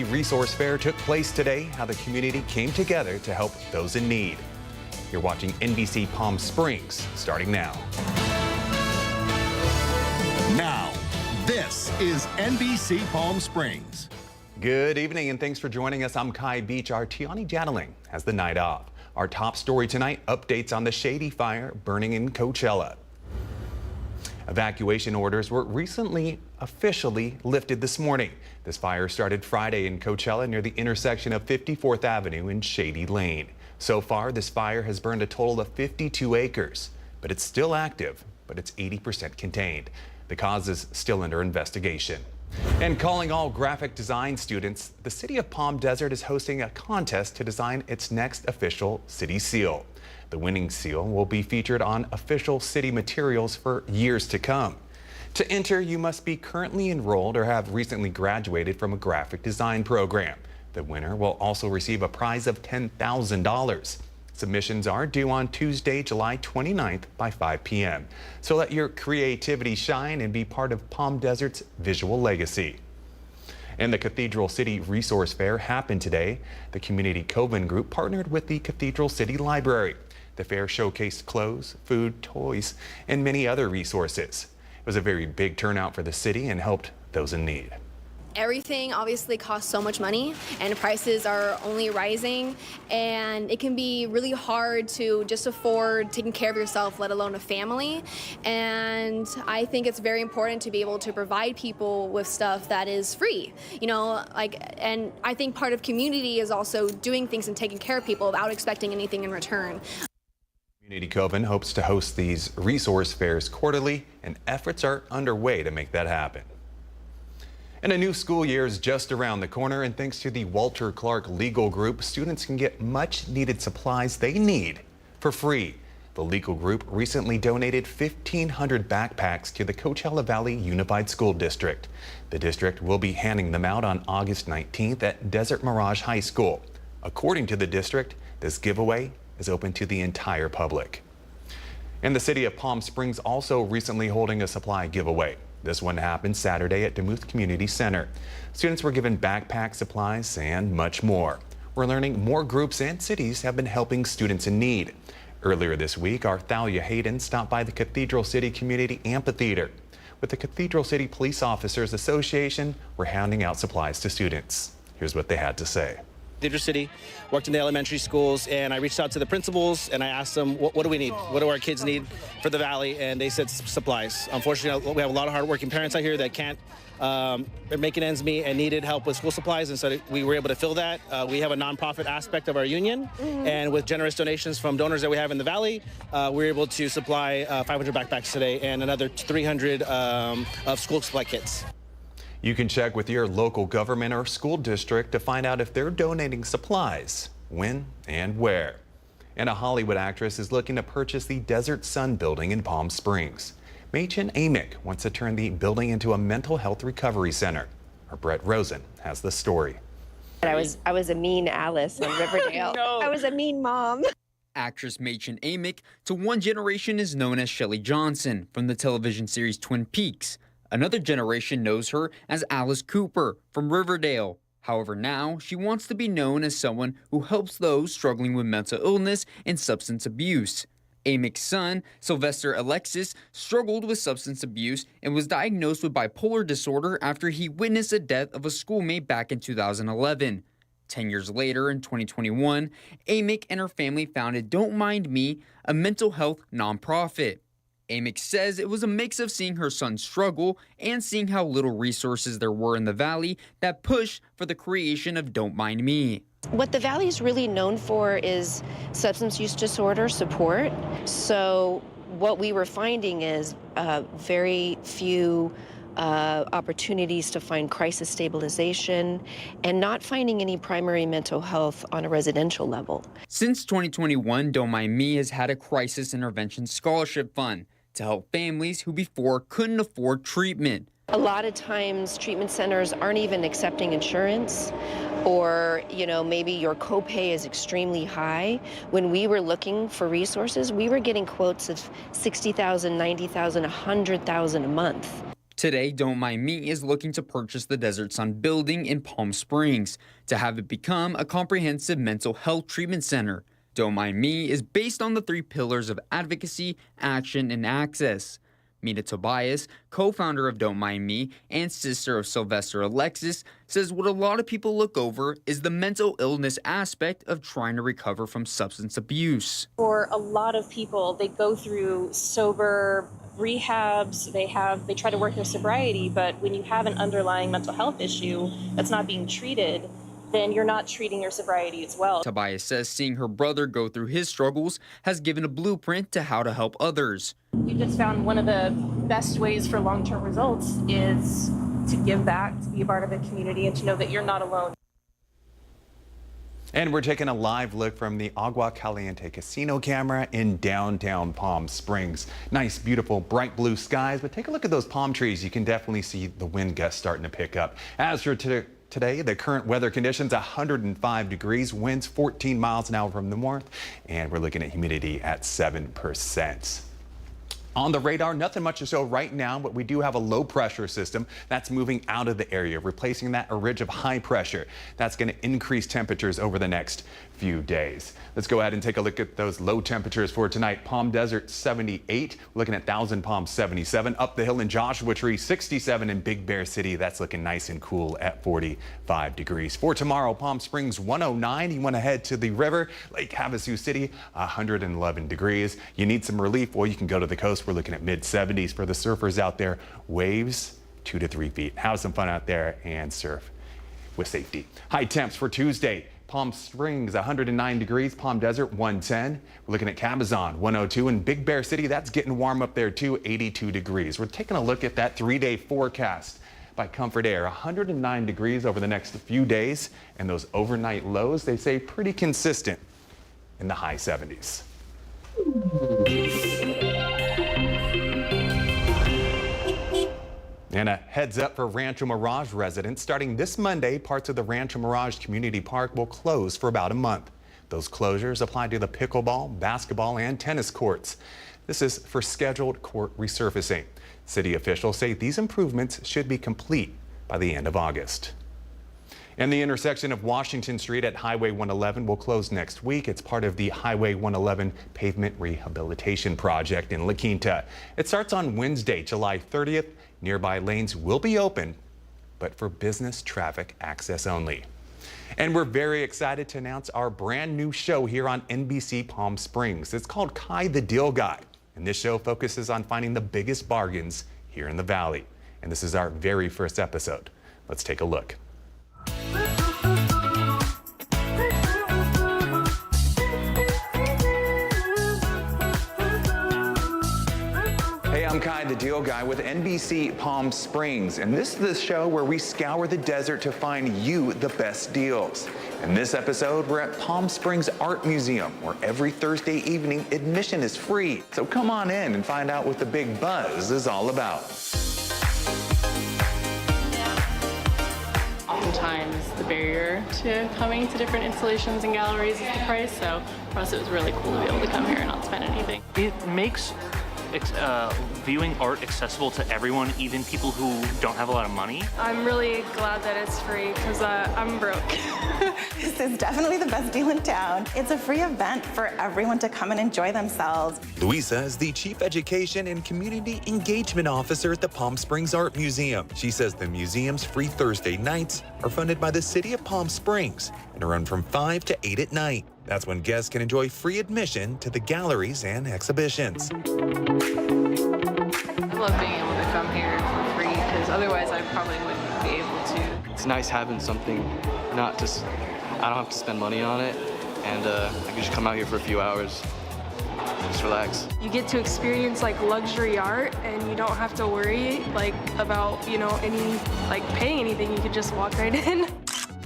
Resource Fair took place today, how the community came together to help those in need. You're watching NBC Palm Springs, starting now. Now, this is NBC Palm Springs. Good evening and thanks for joining us. I'm Kai Beach. Our Tiani Jadaling has the night off. Our top story tonight, updates on the Shady Fire burning in Coachella. Evacuation orders were recently officially lifted this morning. This fire started Friday in Coachella near the intersection of 54th Avenue and Shady Lane. So far, this fire has burned a total of 52 acres, but it's still active, but it's 80% contained. The cause is still under investigation. And calling all graphic design students, the city of Palm Desert is hosting a contest to design its next official city seal. The winning seal will be featured on official city materials for years to come. To enter, you must be currently enrolled or have recently graduated from a graphic design program. The winner will also receive a prize of $10,000. Submissions are due on Tuesday, July 29th by 5 p.m. So let your creativity shine and be part of Palm Desert's visual legacy. And the Cathedral City Resource Fair happened today. The Community Coven Group partnered with the Cathedral City Library. The fair showcased clothes, food, toys, and many other resources. It was a very big turnout for the city and helped those in need. Everything obviously costs so much money and prices are only rising, and it can be really hard to just afford taking care of yourself, let alone a family. And I think it's very important to be able to provide people with stuff that is free, and I think part of community is also doing things and taking care of people without expecting anything in return. Community Coven hopes to host these resource fairs quarterly, and efforts are underway to make that happen. And a new school year is just around the corner, and thanks to the Walter Clark Legal Group, students can get much needed supplies they need for free. The Legal Group recently donated 1,500 backpacks to the Coachella Valley Unified School District. The district will be handing them out on August 19th at Desert Mirage High School. According to the district, this giveaway is open to the entire public. And the city of Palm Springs also recently holding a supply giveaway. This one happened Saturday at Duluth Community Center. Students were given backpack supplies and much more. We're learning more groups and cities have been helping students in need. Earlier this week, our Thalia Hayden stopped by the Cathedral City Community Amphitheater. With the Cathedral City Police Officers Association, we're handing out supplies to students. Here's what they had to say. Cathedral City, worked in the elementary schools, and I reached out to the principals and I asked them, what do we need? What do our kids need for the Valley? And they said supplies. Unfortunately, we have a lot of hardworking parents out here that can't, they're making ends meet and needed help with school supplies, and so we were able to fill that. We have a nonprofit aspect of our union, and with generous donations from donors that we have in the Valley, we're able to supply 500 backpacks today and another 300 of school supply kits. You can check with your local government or school district to find out if they're donating supplies, when and where. And a Hollywood actress is looking to purchase the Desert Sun building in Palm Springs. Machen Amick wants to turn the building into a mental health recovery center. Our Brett Rosen has the story. I was a mean Alice in Riverdale. No. I was a mean mom. Actress Machen Amick, to one generation, is known as Shelley Johnson from the television series Twin Peaks. Another generation knows her as Alice Cooper from Riverdale. However, now she wants to be known as someone who helps those struggling with mental illness and substance abuse. Amick's son, Sylvester Alexis, struggled with substance abuse and was diagnosed with bipolar disorder after he witnessed the death of a schoolmate back in 2011. 10 years later, in 2021, Amick and her family founded Don't Mind Me, a mental health nonprofit. Amick says it was a mix of seeing her son struggle and seeing how little resources there were in the Valley that pushed for the creation of Don't Mind Me. What the Valley is really known for is substance use disorder support. So what we were finding is very few opportunities to find crisis stabilization and not finding any primary mental health on a residential level. Since 2021, Don't Mind Me has had a crisis intervention scholarship fund to help families who before couldn't afford treatment. A lot of times treatment centers aren't even accepting insurance, or maybe your copay is extremely high. When we were looking for resources, we were getting quotes of $60,000, $90,000, $100,000 a month. Today, Don't Mind Me is looking to purchase the Desert Sun building in Palm Springs to have it become a comprehensive mental health treatment center. Don't Mind Me is based on the 3 pillars of advocacy, action, and access. Mina Tobias, co-founder of Don't Mind Me and sister of Sylvester Alexis, says what a lot of people look over is the mental illness aspect of trying to recover from substance abuse. For a lot of people, they go through sober rehabs, they try to work their sobriety, but when you have an underlying mental health issue that's not being treated, then you're not treating your sobriety as well. Tobias says seeing her brother go through his struggles has given a blueprint to how to help others. We just found one of the best ways for long-term results is to give back, to be a part of the community, and to know that you're not alone. And we're taking a live look from the Agua Caliente casino camera in downtown Palm Springs. Nice, beautiful, bright blue skies, but take a look at those palm trees. You can definitely see the wind gusts starting to pick up. As for today, the current weather conditions, 105 degrees, winds 14 miles an hour from the north, and we're looking at humidity at 7%. On the radar, nothing much to show right now, but we do have a low pressure system that's moving out of the area, replacing that a ridge of high pressure. That's going to increase temperatures over the next few days. Let's go ahead and take a look at those low temperatures for tonight. Palm Desert 78, we're looking at Thousand Palms 77, up the hill in Joshua Tree 67, in Big Bear City that's looking nice and cool at 45 degrees. For tomorrow, Palm Springs 109, you want to head to the river, Lake Havasu City 111 degrees. You need some relief, well, you can go to the coast. We're looking at mid 70s for the surfers out there. Waves 2 to 3 feet. Have some fun out there and surf with safety. High temps for Tuesday. Palm Springs 109 degrees, Palm Desert 110. We're looking at Cabazon 102, and Big Bear City, that's getting warm up there too, 82 degrees. We're taking a look at that 3-day forecast by Comfort Air. 109 degrees over the next few days, and those overnight lows, they say pretty consistent in the high 70s. And a heads up for Rancho Mirage residents. Starting this Monday, parts of the Rancho Mirage Community Park will close for about a month. Those closures apply to the pickleball, basketball, and tennis courts. This is for scheduled court resurfacing. City officials say these improvements should be complete by the end of August. And the intersection of Washington Street at Highway 111 will close next week. It's part of the Highway 111 Pavement Rehabilitation Project in La Quinta. It starts on Wednesday, July 30th. Nearby lanes will be open, but for business traffic access only. And we're very excited to announce our brand new show here on NBC Palm Springs. It's called Kai the Deal Guy, and this show focuses on finding the biggest bargains here in the Valley. And this is our very first episode. Let's take a look. Hey, I'm Kai the Deal Guy with NBC Palm Springs, and this is the show where we scour the desert to find you the best deals. In this episode, we're at Palm Springs Art Museum, where every Thursday evening admission is free. So come on in and find out what the big buzz is all about. Oftentimes the barrier to coming to different installations and galleries is the price, so for us it was really cool to be able to come here and not spend anything. It makes viewing art accessible to everyone, even people who don't have a lot of money. I'm really glad that it's free because I'm broke. This is definitely the best deal in town. It's a free event for everyone to come and enjoy themselves. Luisa is the Chief Education and Community Engagement Officer at the Palm Springs Art Museum. She says the museum's free Thursday nights are funded by the City of Palm Springs and run from 5 to 8 at night. That's when guests can enjoy free admission to the galleries and exhibitions. I love being able to come here for free because otherwise I probably wouldn't be able to. It's nice having something, I don't have to spend money on it, and I can just come out here for a few hours, just relax. You get to experience like luxury art and you don't have to worry about, paying anything. You could just walk right in.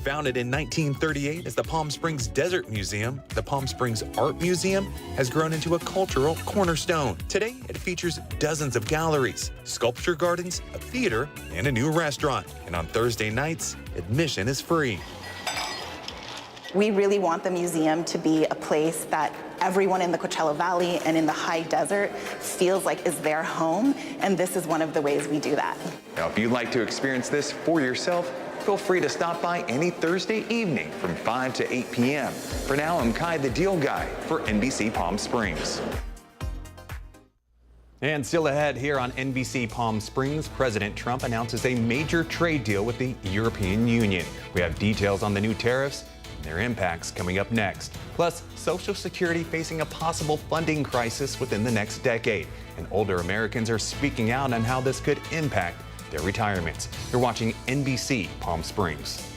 Founded in 1938 as the Palm Springs Desert Museum, the Palm Springs Art Museum has grown into a cultural cornerstone. Today, it features dozens of galleries, sculpture gardens, a theater, and a new restaurant. And on Thursday nights, admission is free. We really want the museum to be a place that everyone in the Coachella Valley and in the high desert feels like is their home, and this is one of the ways we do that. Now, if you'd like to experience this for yourself, feel free to stop by any Thursday evening from 5 to 8 p.m. For now, I'm Kai, the Deal Guy for NBC Palm Springs. And still ahead here on NBC Palm Springs, President Trump announces a major trade deal with the European Union. We have details on the new tariffs and their impacts coming up next. Plus, Social Security facing a possible funding crisis within the next decade. And older Americans are speaking out on how this could impact their retirements. You're watching NBC Palm Springs.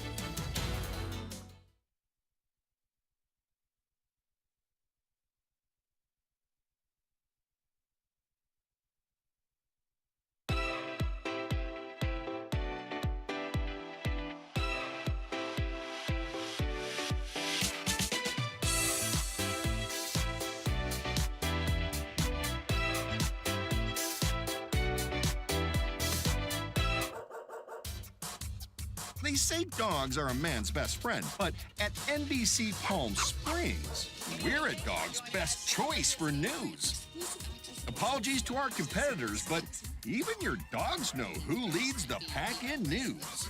They say dogs are a man's best friend, but at NBC Palm Springs, we're a dog's best choice for news. Apologies to our competitors, but even your dogs know who leads the pack in news.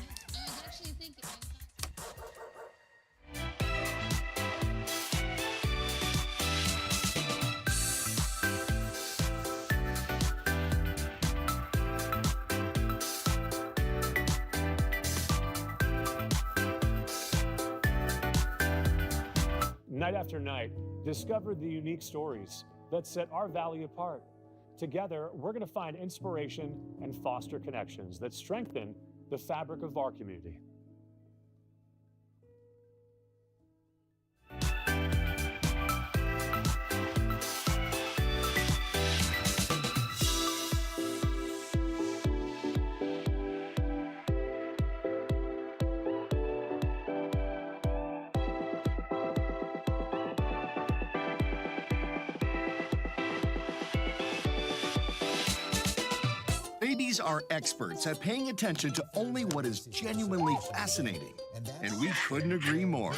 Night after night, discover the unique stories that set our valley apart. Together, we're going to find inspiration and foster connections that strengthen the fabric of our community. Babies are experts at paying attention to only what is genuinely fascinating, and we couldn't agree more.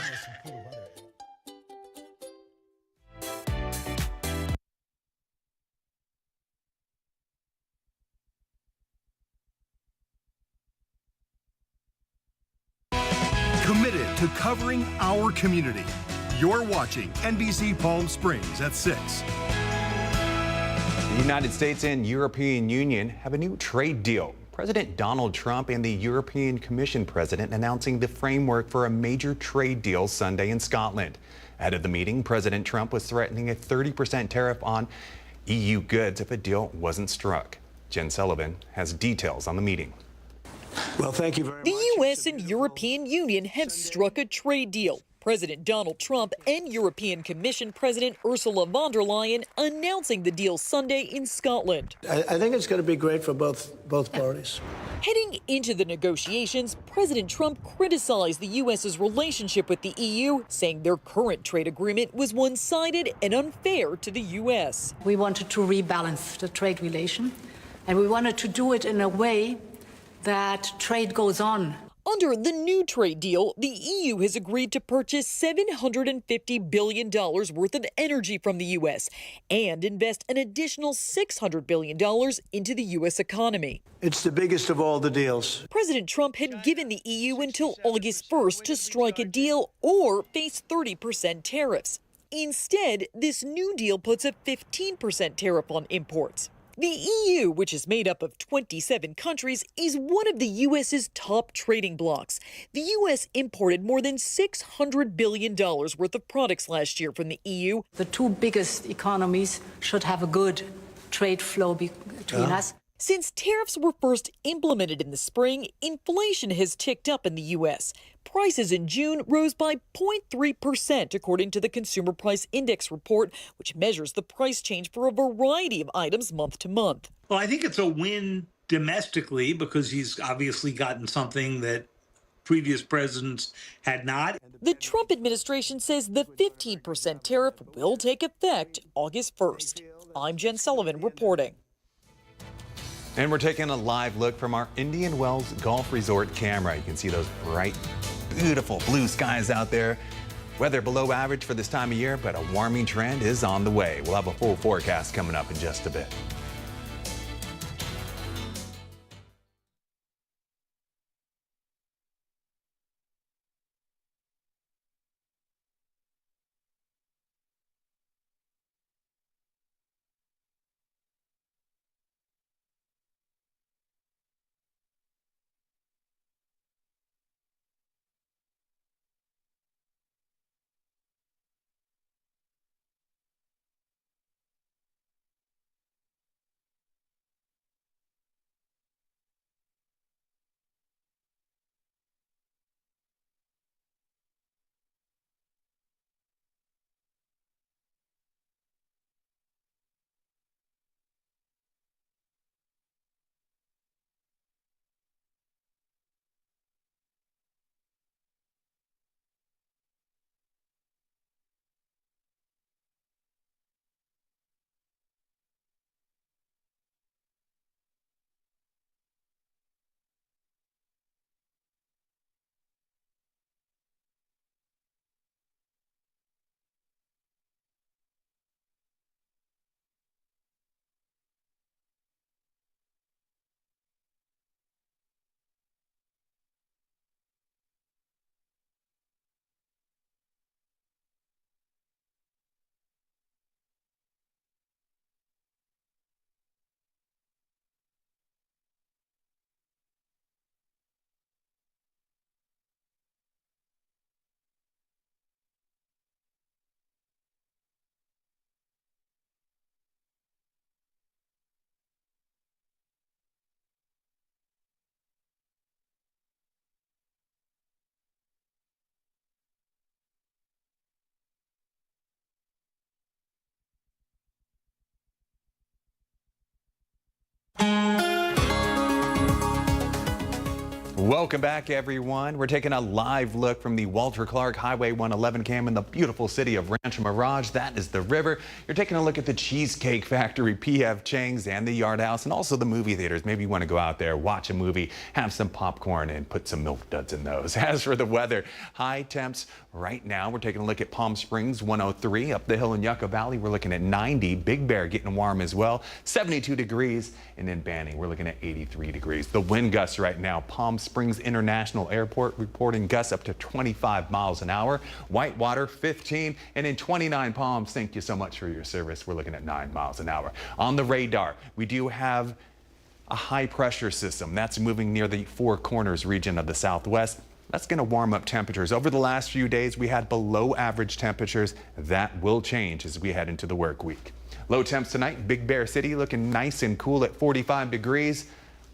Committed to covering our community. You're watching NBC Palm Springs at 6. The United States and European Union have a new trade deal. President Donald Trump and the European Commission president announcing the framework for a major trade deal Sunday in Scotland. Ahead of the meeting, President Trump was threatening a 30% tariff on EU goods if a deal wasn't struck. Jen Sullivan has details on the meeting. Well, thank you very much. The U.S. and European Union have struck a trade deal. President Donald Trump and European Commission President Ursula von der Leyen announcing the deal Sunday in Scotland. I think it's going to be great for both parties. Heading into the negotiations, President Trump criticized the U.S.'s relationship with the EU, saying their current trade agreement was one-sided and unfair to the U.S. We wanted to rebalance the trade relation, and we wanted to do it in a way that trade goes on. Under the new trade deal, the EU has agreed to purchase $750 billion worth of energy from the U.S. and invest an additional $600 billion into the U.S. economy. It's the biggest of all the deals. President Trump had given the EU until August 1st to strike a deal or face 30% tariffs. Instead, this new deal puts a 15% tariff on imports. The EU, which is made up of 27 countries, is one of the U.S.'s top trading blocs. The U.S. imported more than $600 billion worth of products last year from the EU. The two biggest economies should have a good trade flow between us. Since tariffs were first implemented in the spring, inflation has ticked up in the U.S. Prices in June rose by 0.3%, according to the Consumer Price Index report, which measures the price change for a variety of items month to month. Well, I think it's a win domestically because he's obviously gotten something that previous presidents had not. The Trump administration says the 15% tariff will take effect August 1st. I'm Jen Sullivan reporting. And we're taking a live look from our Indian Wells Golf Resort camera. You can see those bright, beautiful blue skies out there. Weather below average for this time of year, but a warming trend is on the way. We'll have a full forecast coming up in just a bit. Welcome back, everyone. We're taking a live look from the Walter Clark Highway 111 cam in the beautiful city of Rancho Mirage. That is the river. You're taking a look at the Cheesecake Factory, P.F. Chang's, and the Yard House, and also the movie theaters. Maybe you want to go out there, watch a movie, have some popcorn, and put some Milk Duds in those. As for the weather, high temps right now. We're taking a look at Palm Springs, 103. Up the hill in Yucca Valley, we're looking at 90. Big Bear getting warm as well, 72 degrees. And in Banning, we're looking at 83 degrees. The wind gusts right now, Palm Springs International Airport reporting gusts up to 25 miles an hour. Whitewater 15, and in 29 Palms, thank you so much for your service. We're looking at 9 miles an hour. On the radar, we do have a high pressure system that's moving near the Four Corners region of the Southwest. That's going to warm up temperatures. Over the last few days, we had below average temperatures. That will change as we head into the work week. Low temps tonight, Big Bear City looking nice and cool at 45 degrees.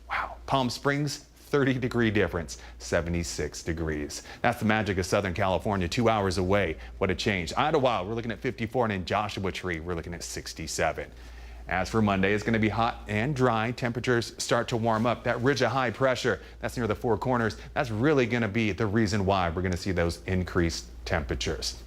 Wow, Palm Springs, 30-degree difference, 76 degrees. That's the magic of Southern California, 2 hours away. What a change. Idlewild, we're looking at 54, and in Joshua Tree, we're looking at 67. As for Monday, it's going to be hot and dry. Temperatures start to warm up. That ridge of high pressure, that's near the Four Corners, that's really going to be the reason why we're going to see those increased temperatures.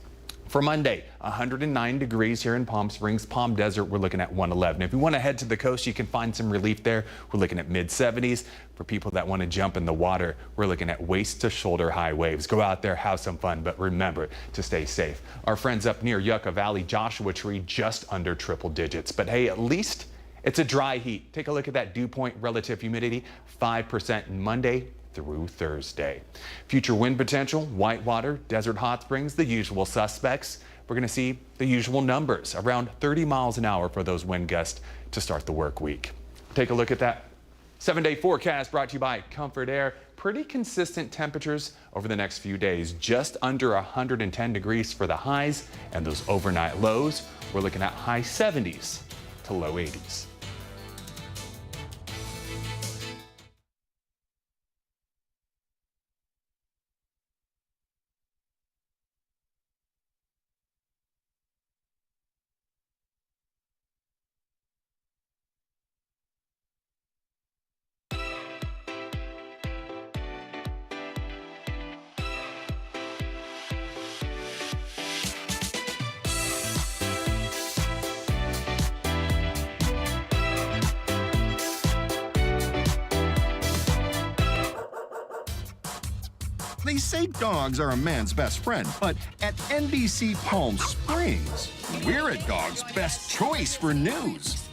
For Monday, 109 degrees here in Palm Springs. Palm Desert, we're looking at 111. If you want to head to the coast, you can find some relief there. We're looking at mid-70s. For people that want to jump in the water, we're looking at waist to shoulder high waves. Go out there, have some fun, but remember to stay safe. Our friends up near Yucca Valley, Joshua Tree, just under triple digits. But hey, at least it's a dry heat. Take a look at that dew point relative humidity, 5% Monday through Thursday. Future wind potential, Whitewater, Desert Hot Springs, the usual suspects. We're going to see the usual numbers, around 30 miles an hour for those wind gusts to start the work week. Take a look at that 7-day forecast brought to you by Comfort Air. Pretty consistent temperatures over the next few days, just under 110 degrees for the highs, and those overnight lows, we're looking at high 70s to low 80s. They say dogs are a man's best friend, but at NBC Palm Springs, we're a dog's best choice for news.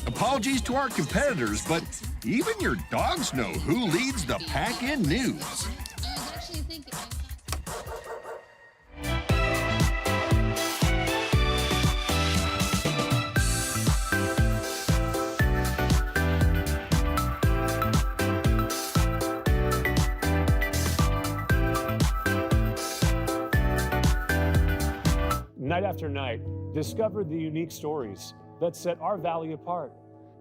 Apologies to our competitors, but even your dogs know who leads the pack in news. Night after night, discover the unique stories that set our valley apart.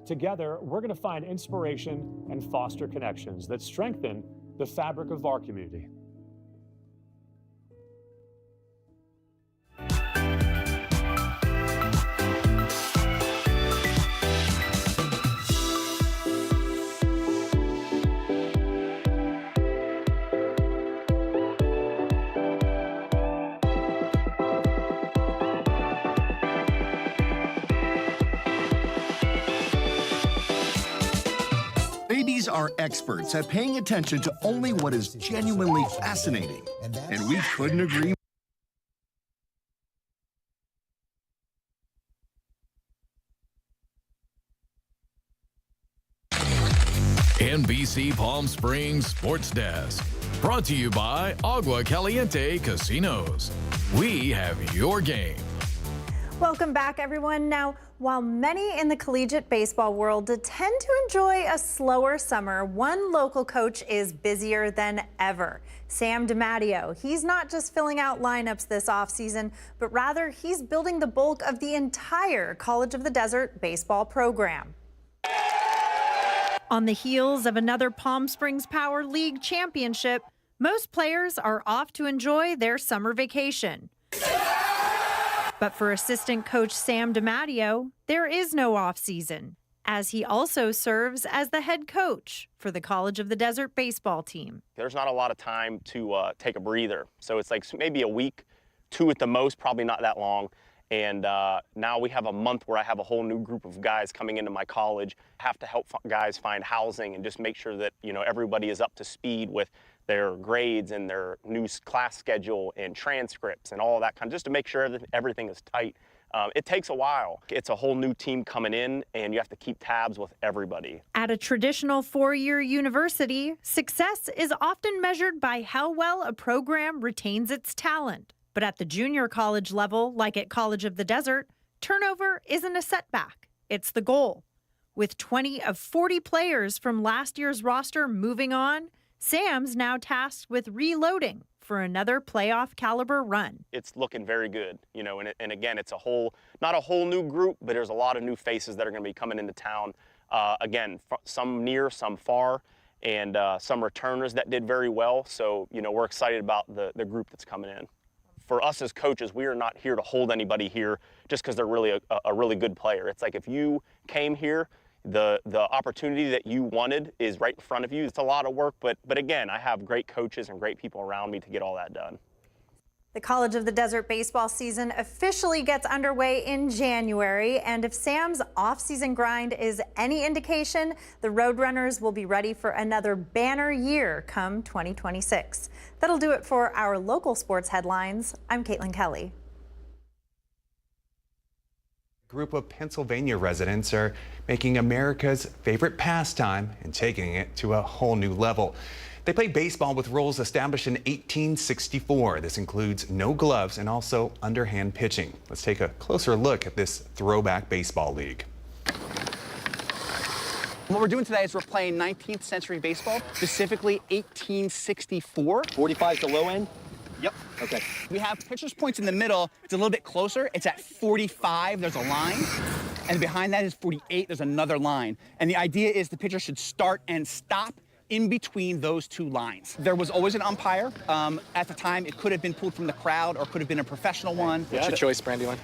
Together, we're going to find inspiration and foster connections that strengthen the fabric of our community. Babies are experts at paying attention to only what is genuinely fascinating, and we couldn't agree. NBC Palm Springs Sports Desk. Brought to you by Agua Caliente Casinos. We have your game. Welcome back, everyone. Now, while many in the collegiate baseball world tend to enjoy a slower summer, one local coach is busier than ever. Sam DiMatteo. He's not just filling out lineups this offseason, but rather he's building the bulk of the entire College of the Desert baseball program. On the heels of another Palm Springs Power League championship, most players are off to enjoy their summer vacation. But for assistant coach Sam DiMatteo, there is no off-season, as he also serves as the head coach for the College of the Desert baseball team. There's not a lot of time to take a breather. So it's like maybe a week, 2 at the most, probably not that long. And now we have a month where I have a whole new group of guys coming into my college. I have to help guys find housing and just make sure that, you know, everybody is up to speed with their grades and their new class schedule and transcripts and all of that kind of, just to make sure that everything is tight. It takes a while. It's a whole new team coming in, and you have to keep tabs with everybody. At a traditional 4-year university, success is often measured by how well a program retains its talent. But at the junior college level, like at College of the Desert, turnover isn't a setback. It's the goal. With 20 of 40 players from last year's roster moving on, Sam's now tasked with reloading for another playoff caliber run. It's looking very good, you know, and again, it's not a whole new group, but there's a lot of new faces that are going to be coming into town. Again, some near, some far, and some returners that did very well. So, you know, we're excited about the group that's coming in. For us as coaches, we are not here to hold anybody here just because they're really a really good player. It's like if you came here, the opportunity that you wanted is right in front of you. It's a lot of work, but again, I have great coaches and great people around me to get all that done. The College of the Desert baseball season officially gets underway in January, and if Sam's off-season grind is any indication, the Roadrunners will be ready for another banner year come 2026. That'll do it for our local sports headlines. I'm Caitlin Kelly. A group of Pennsylvania residents are making America's favorite pastime and taking it to a whole new level. They play baseball with rules established in 1864. This includes no gloves and also underhand pitching. Let's take a closer look at this throwback baseball league. What we're doing today is we're playing 19th century baseball, specifically 1864. 45 is the low end? Yep. Okay. We have pitcher's points in the middle. It's a little bit closer. It's at 45. There's a line. And behind that is 48. There's another line. And the idea is the pitcher should start and stop in between those two lines. There was always an umpire. At the time, it could have been pulled from the crowd or could have been a professional one. What's your choice, Brandywine?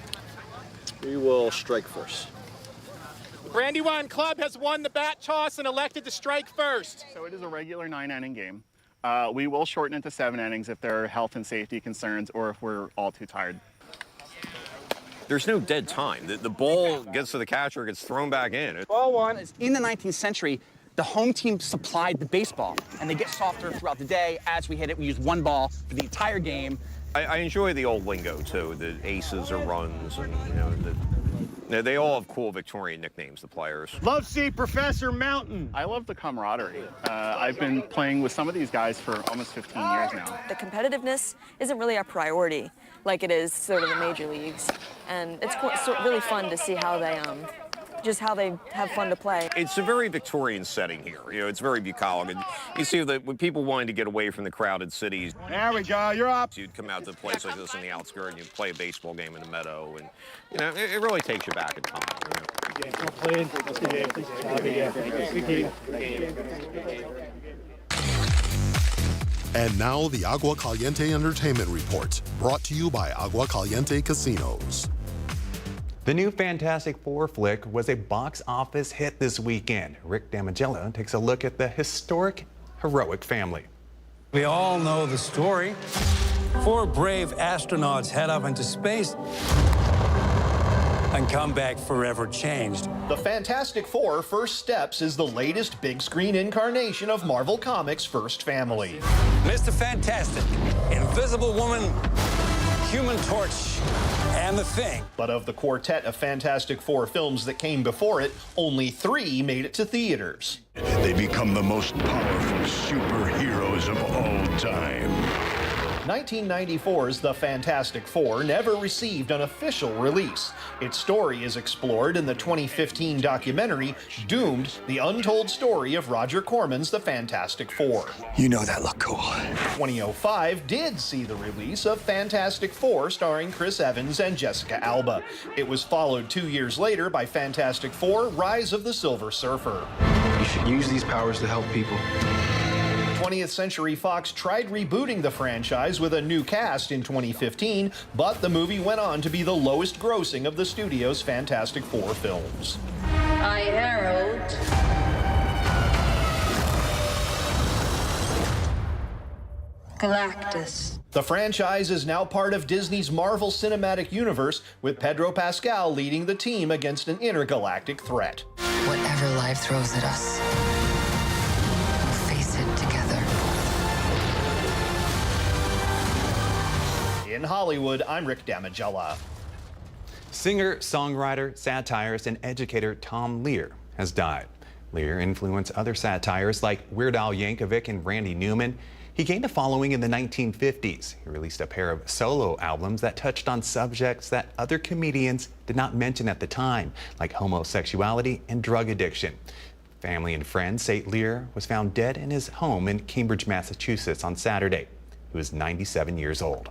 We will strike first. Brandywine Club has won the bat toss and elected to strike first. So it is a regular 9-inning game. We will shorten it to 7 innings if there are health and safety concerns or if we're all too tired. There's no dead time. The ball gets to the catcher, gets thrown back in. Ball one is in the 19th century. the home team supplied the baseball, and they get softer throughout the day as we hit it. We use one ball for the entire game. I enjoy the old lingo, too, the aces or runs, and, they all have cool Victorian nicknames, the players. Love see Professor Mountain. I love the camaraderie. I've been playing with some of these guys for almost 15 years now. The competitiveness isn't really a priority like it is sort of the major leagues. And it's really fun to see how they have fun to play. It's a very Victorian setting here. It's very bucolic. And you see that when people wanting to get away from the crowded cities. There we go, you're up. You'd come out to a place like this in the outskirts and you'd play a baseball game in the meadow. And, it really takes you back in time. And now the Agua Caliente Entertainment Report, brought to you by Agua Caliente Casinos. The new Fantastic Four flick was a box office hit this weekend. Rick Damigella takes a look at the historic, heroic family. We all know the story. 4 brave astronauts head up into space and come back forever changed. The Fantastic Four First Steps is the latest big screen incarnation of Marvel Comics' First Family. Mr. Fantastic, Invisible Woman, Human Torch, and The Thing. But of the quartet of Fantastic Four films that came before it, only 3 made it to theaters. They become the most powerful superheroes of all time. 1994's The Fantastic Four never received an official release. Its story is explored in the 2015 documentary Doomed, the untold story of Roger Corman's The Fantastic Four. You know that look cool. 2005 did see the release of Fantastic Four starring Chris Evans and Jessica Alba. It was followed 2 years later by Fantastic Four Rise of the Silver Surfer. You should use these powers to help people. 20th Century Fox tried rebooting the franchise with a new cast in 2015, but the movie went on to be the lowest grossing of the studio's Fantastic Four films. I herald Galactus. The franchise is now part of Disney's Marvel Cinematic Universe, with Pedro Pascal leading the team against an intergalactic threat. Whatever life throws at us, we'll face it together. In Hollywood, I'm Rick Damigella. Singer, songwriter, satirist, and educator Tom Lear has died. Lear influenced other satires like Weird Al Yankovic and Randy Newman. He gained a following in the 1950s. He released a pair of solo albums that touched on subjects that other comedians did not mention at the time, like homosexuality and drug addiction. Family and friends say Lear was found dead in his home in Cambridge, Massachusetts on Saturday. He was 97 years old.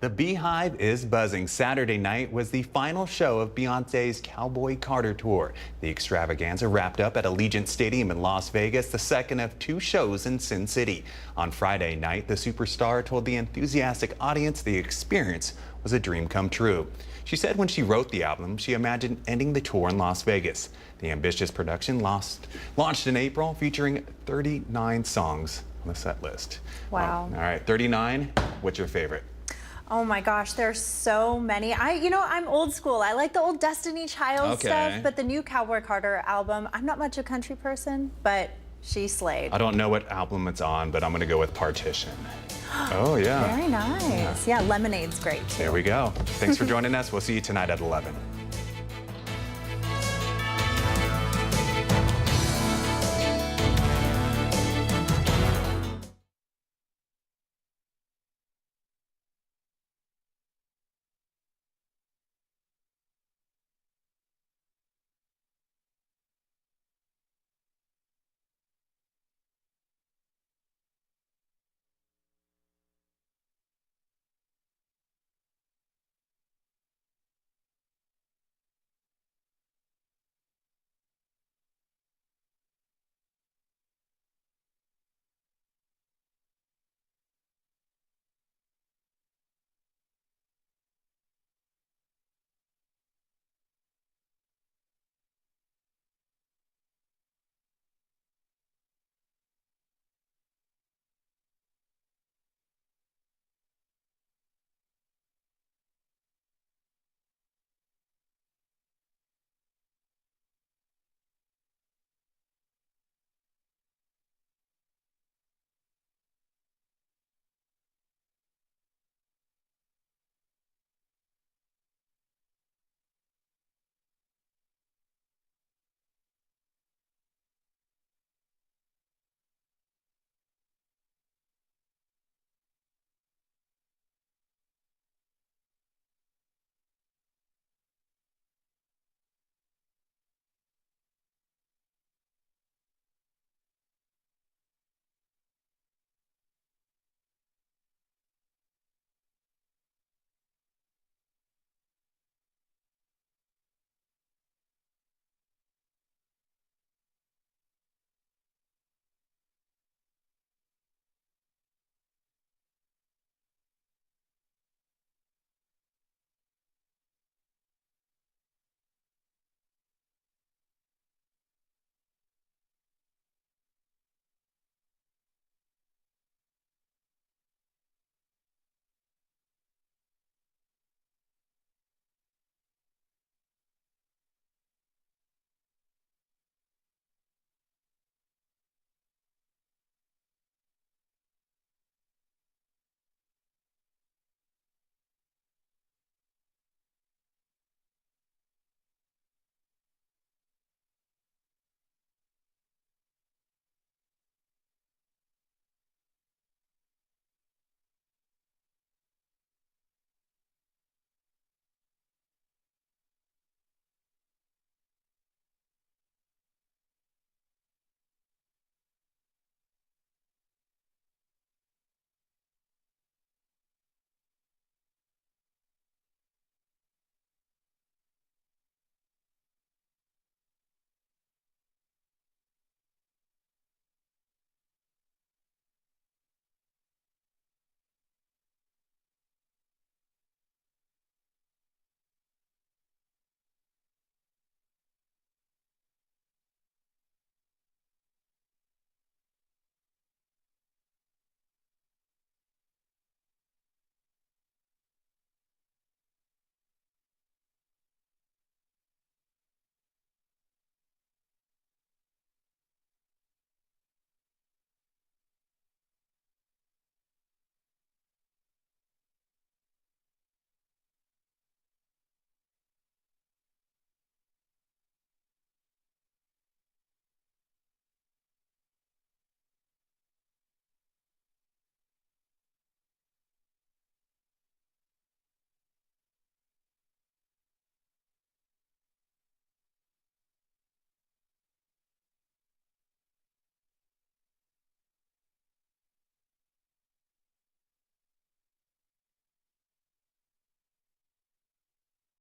The Beehive is buzzing. Saturday night was the final show of Beyoncé's Cowboy Carter tour. The extravaganza wrapped up at Allegiant Stadium in Las Vegas, the second of 2 shows in Sin City. On Friday night, the superstar told the enthusiastic audience the experience was a dream come true. She said when she wrote the album, she imagined ending the tour in Las Vegas. The ambitious production launched in April, featuring 39 songs on the set list. Wow. All right, 39. What's your favorite? Oh my gosh, there's so many. I'm old school. I like the old Destiny Child stuff, but the new Cowboy Carter album, I'm not much a country person, but she slayed. I don't know what album it's on, but I'm going to go with Partition. Oh, yeah. Very nice. Yeah, Lemonade's great too. There we go. Thanks for joining us. We'll see you tonight at 11.